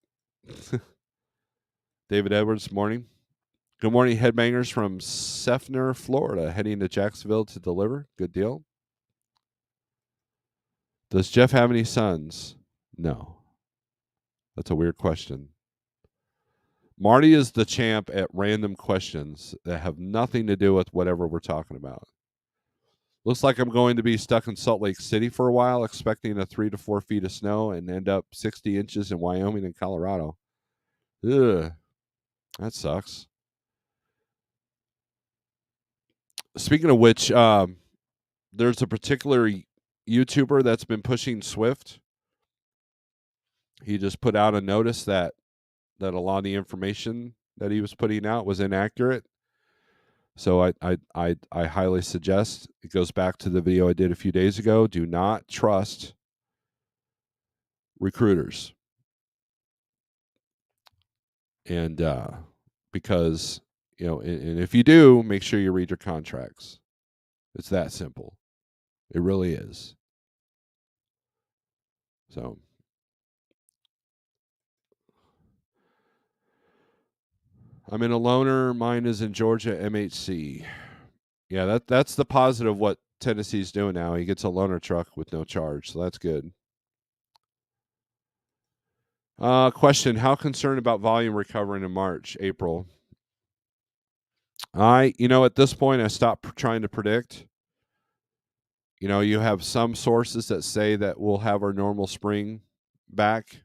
David Edwards, morning. Good morning, headbangers from Sefner, Florida, heading to Jacksonville to deliver. Good deal. Does Jeff have any sons? No. That's a weird question. Marty is the champ at random questions that have nothing to do with whatever we're talking about. Looks like I'm going to be stuck in Salt Lake City for a while, expecting a 3 to 4 feet of snow, and end up 60 inches in Wyoming and Colorado. Ugh, that sucks. Speaking of which, there's a particular YouTuber that's been pushing Swift. He just put out a notice that a lot of the information that he was putting out was inaccurate. So I highly suggest, it goes back to the video I did a few days ago. Do not trust recruiters. And because, and if you do, make sure you read your contracts. It's that simple. It really is. So I'm in a loaner. Mine is in Georgia MHC. Yeah, that's the positive what Tennessee's doing now. He gets a loaner truck with no charge, so that's good. Question: how concerned about volume recovering in March, April? At this point, I stopped trying to predict. You have some sources that say that we'll have our normal spring back,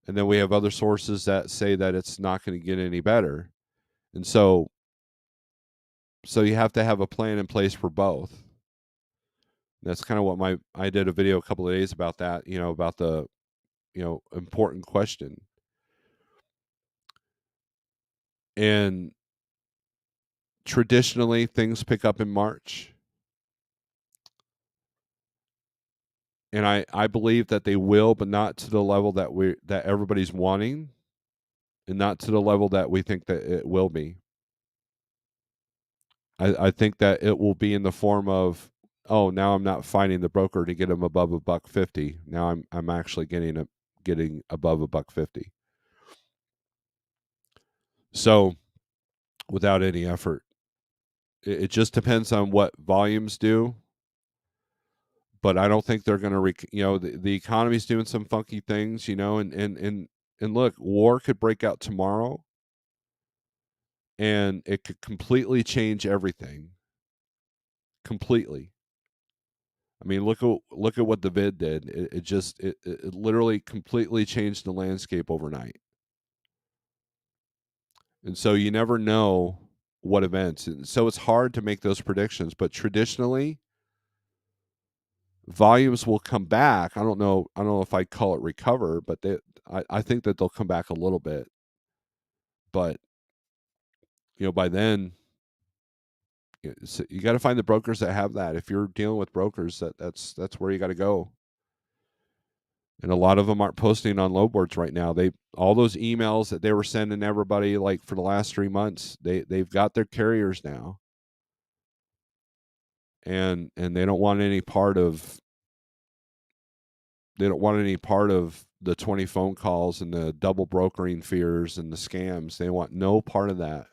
and then we have other sources that say that it's not going to get any better. And so you have to have a plan in place for both. That's kind of what I did a video a couple of days about that, about the, important question. And traditionally things pick up in March. And I believe that they will, but not to the level that everybody's wanting, and not to the level that we think that it will be. I think that it will be in the form of, oh, now I'm not finding the broker to get him above $1.50. Now I'm actually getting above $1.50. So without any effort, it just depends on what volumes do. But I don't think they're going to, the economy's doing some funky things, and look, war could break out tomorrow, and it could completely change everything. Completely. I mean, look at what the vid did. It literally completely changed the landscape overnight. And so you never know what events. And so it's hard to make those predictions, but traditionally volumes will come back. I don't know if I call it recover, but I think that they'll come back a little bit. But by then, you got to find the brokers that have that. If you're dealing with brokers, that's where you got to go. And a lot of them aren't posting on load boards right now. They all those emails that they were sending everybody like for the last 3 months, they've got their carriers now. And they don't want any part of the 20 phone calls and the double brokering fears and the scams. They want no part of that.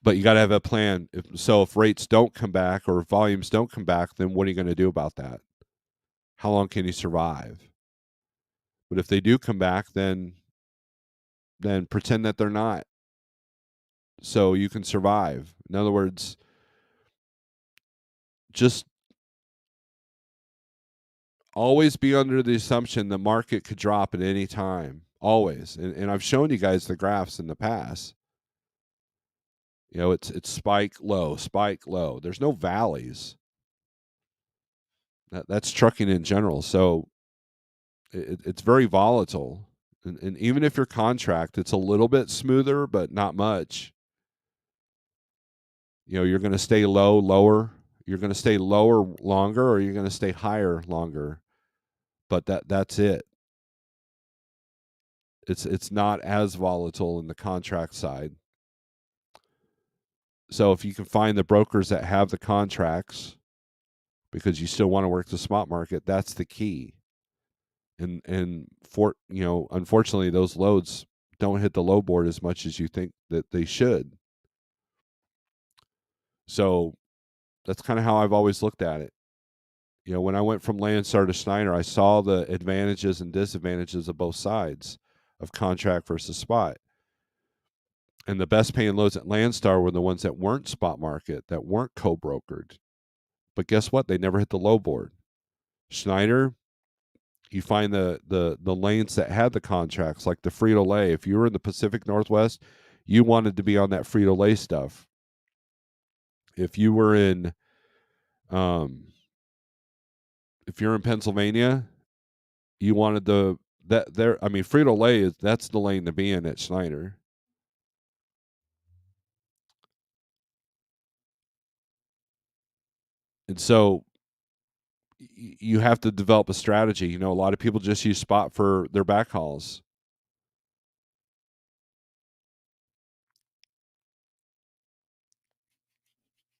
But you got to have a plan. If rates don't come back or volumes don't come back, then what are you going to do about that? How long can you survive? But if they do come back, then pretend that they're not, so you can survive. In other words, just always be under the assumption the market could drop at any time. Always. And I've shown you guys the graphs in the past. It's spike low, spike low. There's no valleys. That's trucking in general. So it's very volatile. And even if your contract, it's a little bit smoother, but not much. You're going to stay lower. You're going to stay lower longer, or you're going to stay higher longer. But that's it. It's not as volatile in the contract side. So if you can find the brokers that have the contracts, because you still want to work the spot market, that's the key. And unfortunately, those loads don't hit the low board as much as you think that they should. So that's kind of how I've always looked at it. When I went from Landstar to Schneider, I saw the advantages and disadvantages of both sides of contract versus spot. And the best paying loads at Landstar were the ones that weren't spot market, that weren't co-brokered. But guess what? They never hit the low board. Schneider, you find the lanes that had the contracts, like the Frito-Lay. If you were in the Pacific Northwest, you wanted to be on that Frito-Lay stuff. If you were in if you're in Pennsylvania, you wanted Frito-Lay that's the lane to be in at Schneider. And so you have to develop a strategy. A lot of people just use spot for their backhauls.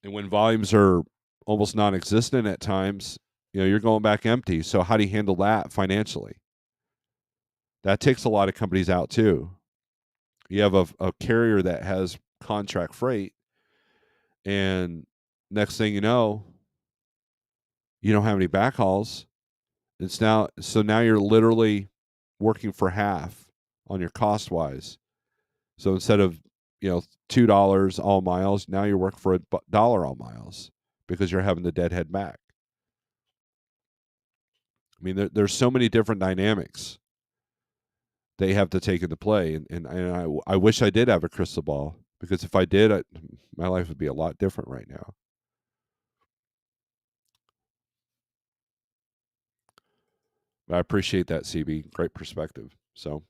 And when volumes are almost non-existent at times, you're going back empty. So how do you handle that financially? That takes a lot of companies out too. You have a carrier that has contract freight, and next thing you know, you don't have any backhauls. Now you're literally working for half on your cost wise. So instead of $2 all miles, now you're working for $1 all miles because you're having the deadhead back. I mean, there's so many different dynamics they have to take into play, and I wish I did have a crystal ball, because if I did, my life would be a lot different right now. But I appreciate that, CB. Great perspective. So,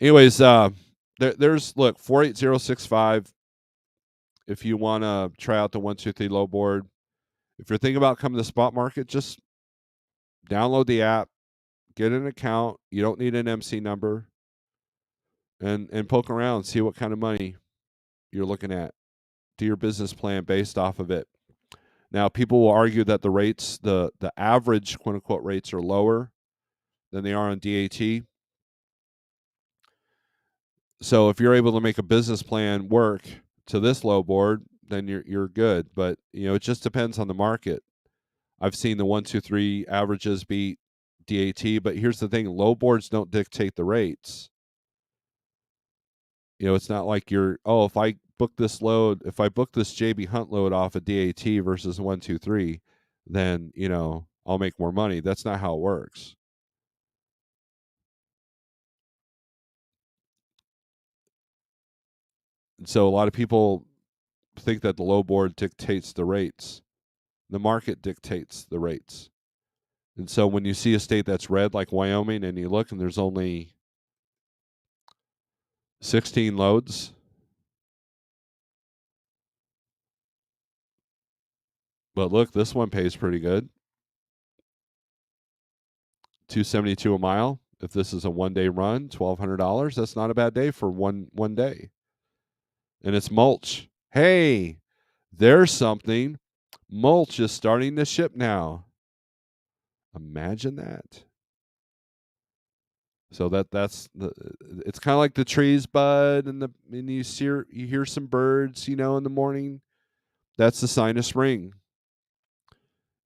anyways, there's look 48065. If you want to try out the 123 low board, if you're thinking about coming to the spot market, just download the app, get an account. You don't need an MC number, and poke around, see what kind of money you're looking at. Do your business plan based off of it. Now, people will argue that the rates, the average quote unquote rates, are lower than they are on DAT. So if you're able to make a business plan work to this low board, then you're good. But it just depends on the market. I've seen the 123 averages beat DAT, but here's the thing: low boards don't dictate the rates. It's not like if I book this load, if I book this JB Hunt load off a DAT versus 123, then, I'll make more money. That's not how it works. And so a lot of people think that the low board dictates the rates. The market dictates the rates. And so when you see a state that's red like Wyoming and you look and there's only 16 loads, but look, this one pays pretty good. $272 a mile. If this is a 1-day run, $1,200. That's not a bad day for one day. And it's mulch. Hey, there's something. Mulch is starting to ship now. Imagine that. So it's kind of like the trees bud and you hear some birds, in the morning. That's the sign of spring.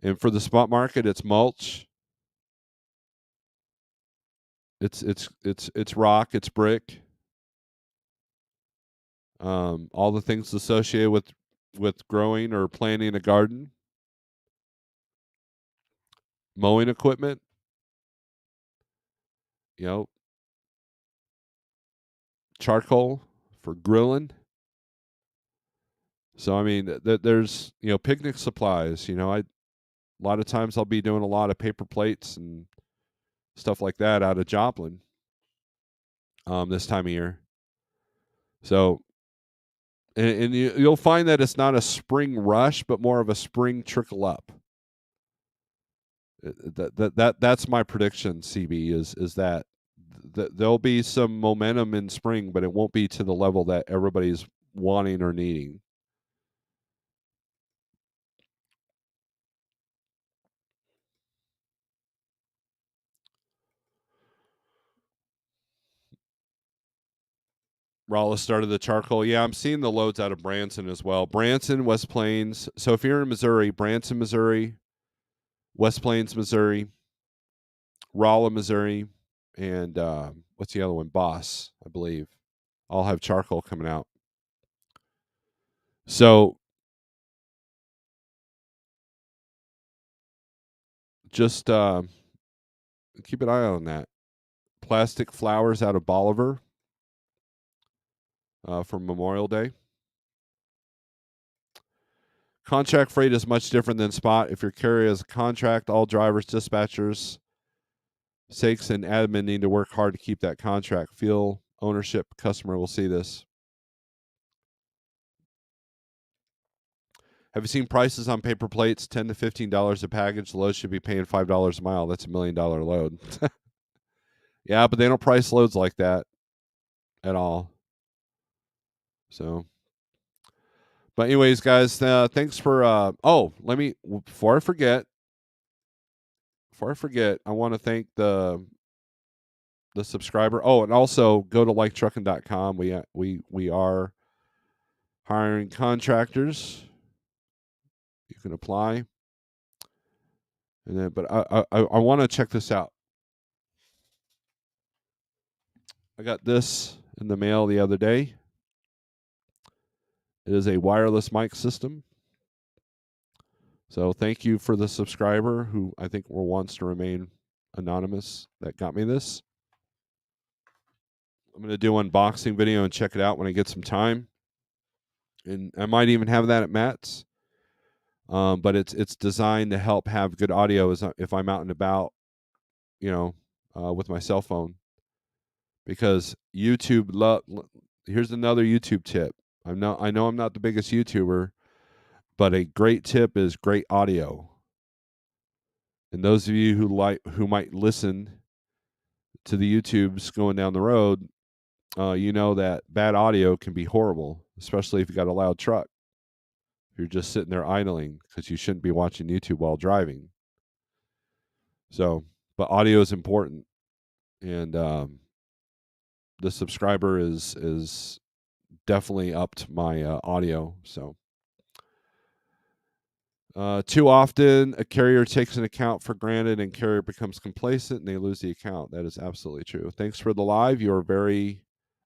And for the spot market, it's mulch. It's rock, it's brick. All the things associated with growing or planting a garden. Mowing equipment. Charcoal for grilling. So I mean, there's picnic supplies. A lot of times I'll be doing a lot of paper plates and stuff like that out of Joplin. This time of year. So, and you'll find that it's not a spring rush, but more of a spring trickle up. That's my prediction. CB is that there'll be some momentum in spring, but it won't be to the level that everybody's wanting or needing. Raleigh started the charcoal. Yeah, I'm seeing the loads out of Branson as well. Branson, West Plains. So if you're in Missouri, Branson, Missouri, West Plains, Missouri, Rolla, Missouri, and what's the other one? Boss, I believe. All have charcoal coming out. So just keep an eye on that. Plastic flowers out of Bolivar for Memorial Day. Contract freight is much different than spot. If your carrier is a contract, all drivers, dispatchers, sakes, and admin need to work hard to keep that contract. Feel ownership customer will see this. Have you seen prices on paper plates? $10 to $15 a package. The load should be paying $5 a mile. That's $1 million load. Yeah, but they don't price loads like that at all. So, but anyways, guys, thanks for. Before I forget, I want to thank the subscriber. Oh, and also go to liketrucking.com. We are hiring contractors. You can apply. And then, but I want to check this out. I got this in the mail the other day. It is a wireless mic system. So thank you for the subscriber who I think wants to remain anonymous that got me this. I'm going to do an unboxing video and check it out when I get some time. And I might even have that at Matt's. But it's designed to help have good audio if I'm out and about, with my cell phone. Because YouTube, here's another YouTube tip. I know I'm not the biggest YouTuber, but a great tip is great audio. And those of you who might listen to the YouTubes going down the road, you know that bad audio can be horrible, especially if you got a loud truck. If you're just sitting there idling, because you shouldn't be watching YouTube while driving. So, but audio is important, and the subscriber is definitely upped my audio. So, too often a carrier takes an account for granted, and carrier becomes complacent, and they lose the account. That is absolutely true. Thanks for the live. You are very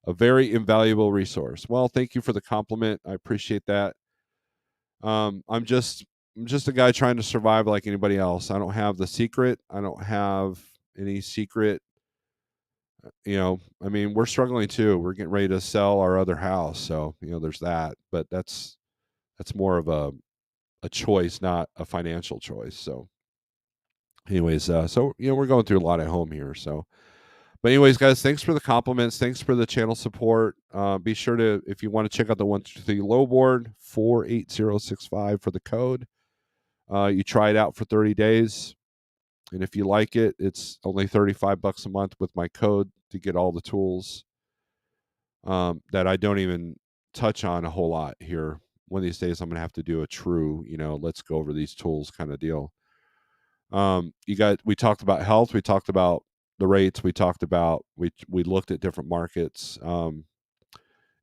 A very invaluable resource. Well, thank you for the compliment. I appreciate that. I'm just a guy trying to survive like anybody else. I don't have the secret. I don't have any secret. I mean, we're struggling too. We're getting ready to sell our other house, so there's that. But that's more of a choice, not a financial choice. So, anyways, we're going through a lot at home here. So, but anyways, guys, thanks for the compliments. Thanks for the channel support. Be sure to, if you want to check out the 123 low board, 48065 for the code. You try it out for 30 days. And if you like it, it's only $35 a month with my code to get all the tools that I don't even touch on a whole lot here. One of these days, I'm going to have to do a true, let's go over these tools kind of deal. We talked about health. We talked about the rates. We talked about, we looked at different markets.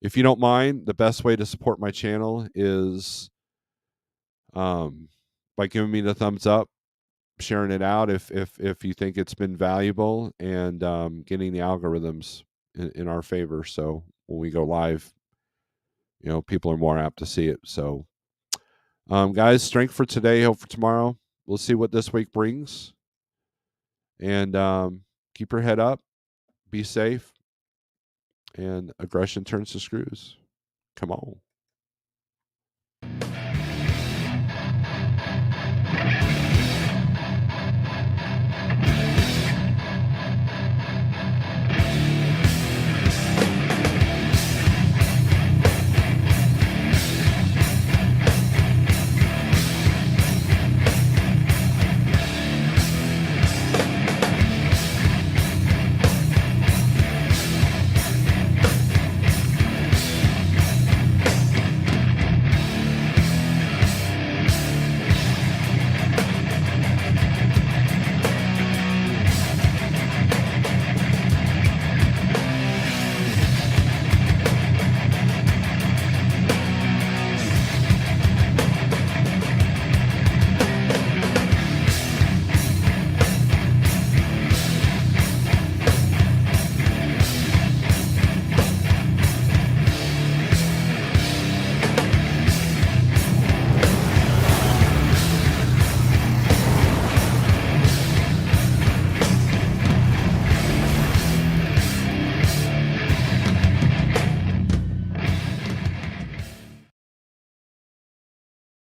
If you don't mind, the best way to support my channel is by giving me the thumbs up, sharing it out if you think it's been valuable, and getting the algorithms in our favor. So when we go live, people are more apt to see it. So, guys, strength for today, hope for tomorrow. We'll see what this week brings. And keep your head up, be safe, and aggression turns to screws. Come on.